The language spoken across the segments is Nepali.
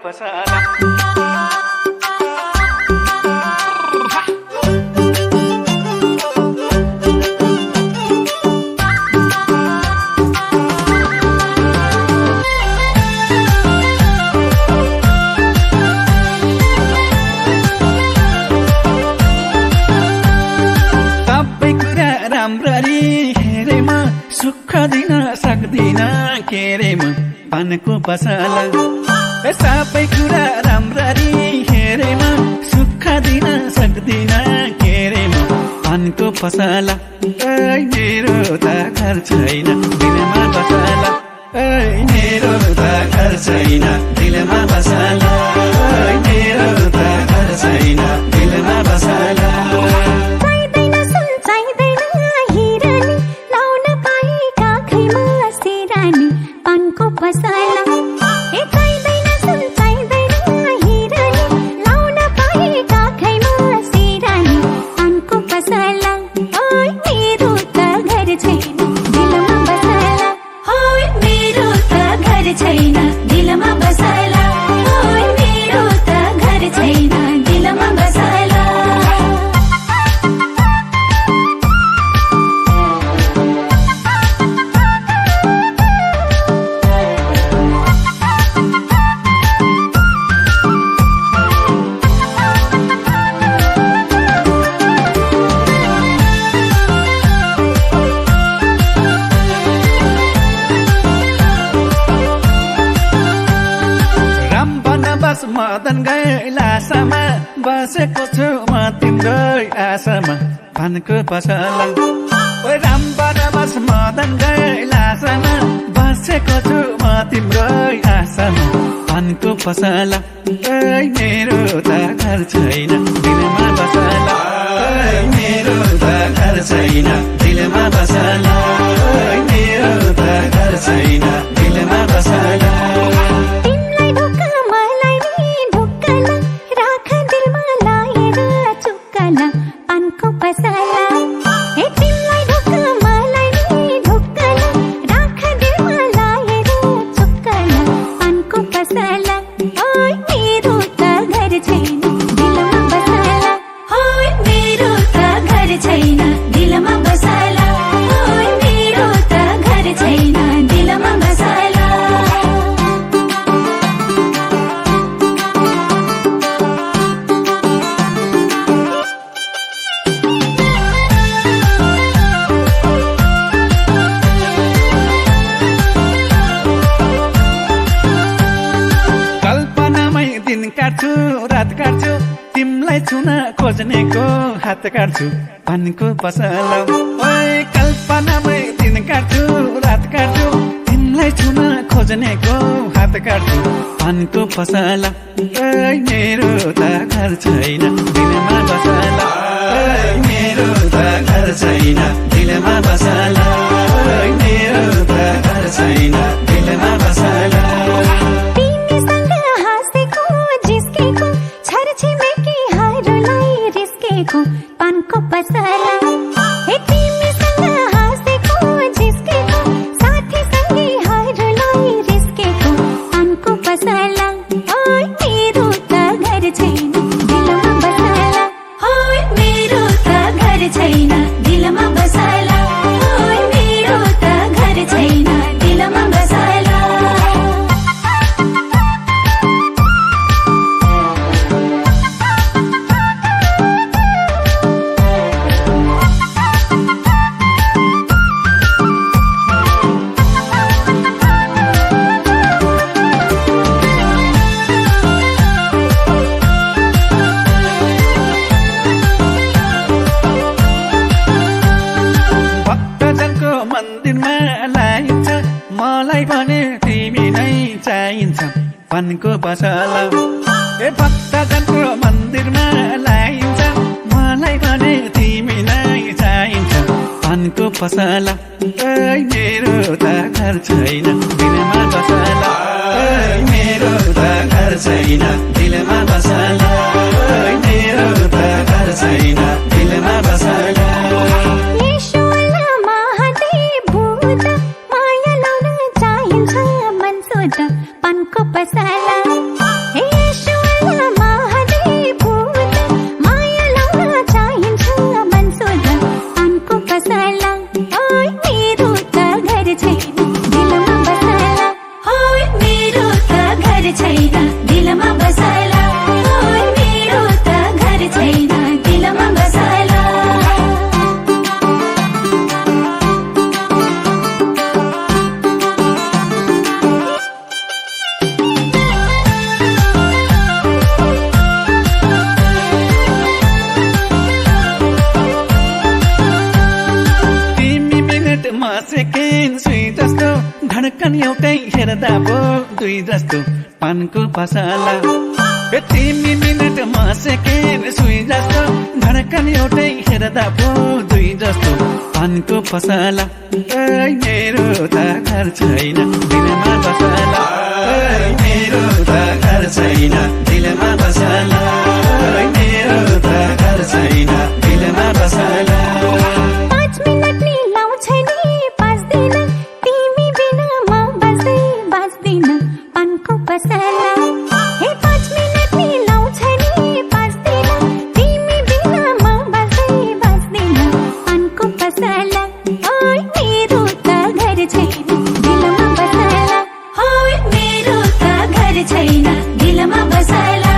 पसाला सुख दिन सक्दिन के रे म पानको पसला सबै कुरा राम्ररी हेरेमा सुख दिन सक्दिन के रे म पानको पसला मेरो त घर छैन दिलमा बसला मेरो त घर छैन दिलमा बसला मेरो त घर छैन दिलमा बसला मदन गैलासामा बसेको छु म तिम्रो आशामा पानको पसला राम बनवास मदन गैलासामा बसेको छु म तिम्रो आशामा पानको पसला मेरो त घर छैन दिलमा बसला मेरो त घर छैन दिलमा बसला मेरो त घर छैन दिलमा बसला काट्छु रात काट्छु तिमलाई छुन खोज्नेको हात काट्छु पानको पसला कल्पनामै दिन काट्छु रात काट्छु तिमलाई छुन खोज्नेको हात काट्छु पानको पसला मेरो त घर छैन दिलमा बसला मेरो त घर छैन दिलमा बसला मेरो त घर छैन दिलमा बसला पानको पसला तिमीसँग हाँसेको जिस्केको साथी सँगै हरूलाई रिस्केको पानको पसला मेरो त घर छैन दिलमा बसला मेरो त घर छैन दिलमा बसला मेरो त घर छैन दिलमा बसला मन्दिरमा लाइन्छ मलाई भने तिमी नै चाहिन्छ पानको पसला भक्तजनको मन्दिरमा लाइन्छ मलाई भने तिमी नै चाहिन्छ पानको पसला मेरो त घर छैन दिलमा बसला मेरो त घर छैन दिलमा बसला मेरो त घर छैन दिलमा बसला पानको पसला छैन दिलमा बसाला ओइ मेरो त घर छैन दिलमा बसाला सेकेन्ड सुई जस्तो धड्कन एउटै हेर्दा पो दुई जस्तो पानको पसला तिमी मिनटमा सेकेन्ड सुई जस्तो धड्कन एउटै हेर्दा पो दुई जस्तो पानको पसला मेरो त घर छैन दिलमा बसला मेरो त घर छैन दिलमा बसला मेरो त घर छैन दिलमा बसला बसाला हे 5 मिनट नि लाउँछ नि बस्दैन तिमी बिना म बस्दैन पानको बसाला ओइ मेरो त घर छैन दिलमा बसाला ओइ मेरो त घर छैन दिलमा बसाला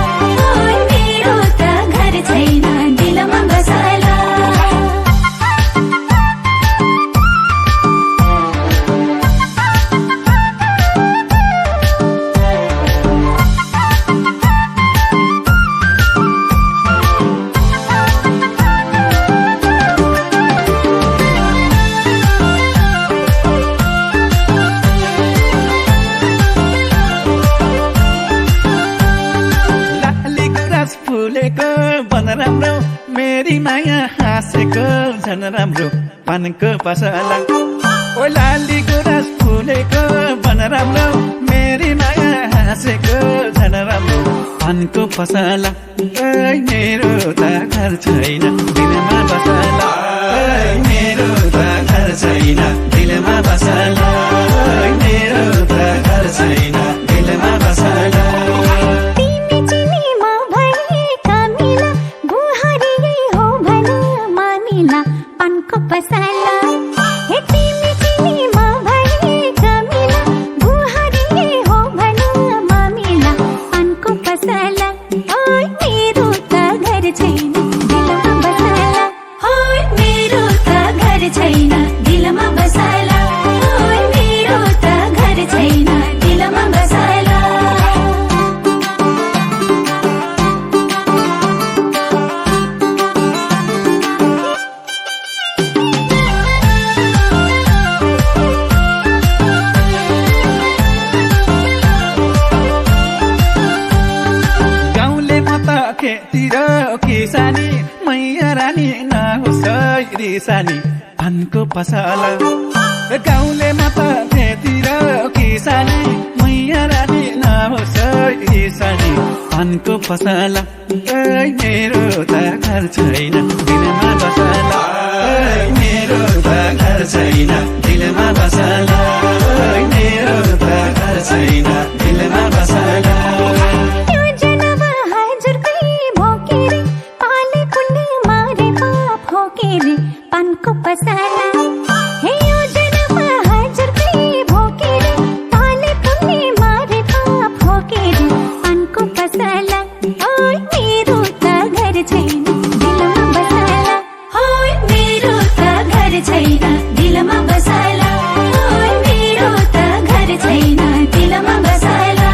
ओइ मेरो त घर छैन दिलमा बसाला फुलेको बन राम्रो मेरी माया हाँसेको झन राम्रो पानको पसला ओ लाली गुराँस फुलेको बन राम्रो मेरी माया हाँसेको झन राम्रो पानको पसला मेरो त घर छैन दिलमा बसला मेरो त घर छैन दिलमा बसला मेरो त घर छैन दिलमा बसला पानको पसला हे तिमी चिनीमा भए कमिला बुहारी हो भन मामिला पानको पसला ओइ मेरो त घर छैन दिलमा बसला ओइ मेरो त घर छैन दिलमा बसला ओइ मेरो त घर छैन दिलमा बसला खेतिर किसानी मैया रानी नहोस् रिसानी पानको पसला गाउँले माता खेतिर किसानी मैया रानी नहोस् रिसानी पानको पसला मेरो त घर छैन दिलमा बसला मेरो त घर छैन दिलमा बसला मेरो त घर छैन दिलमा बसला पानको पसला हे योजनामा हाजिर भई भोकेर पाले पुग्ने मारे पाप भोकेर पानको पसला ओइ मेरो त घर छैन दिलमा बसला ओइ मेरो त घर छैन दिलमा बसला ओइ मेरो त घर छैन दिलमा बसला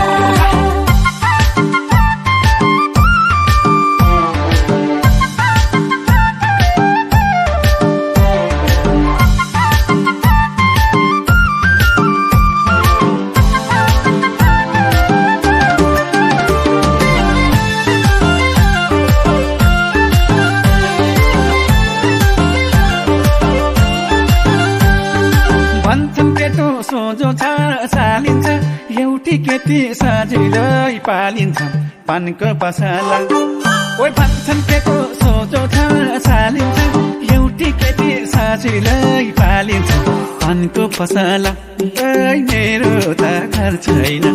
भन्छन् केटो सोझो छ सालिन्छ एउटी केटी सजिलै पालिन्छ पानको पसला ओइ भन्छन् केटो सोझो छ सालिन्छ एउटी केटी सजिलै पालिन्छ पानको पसला मेरो त घर छैन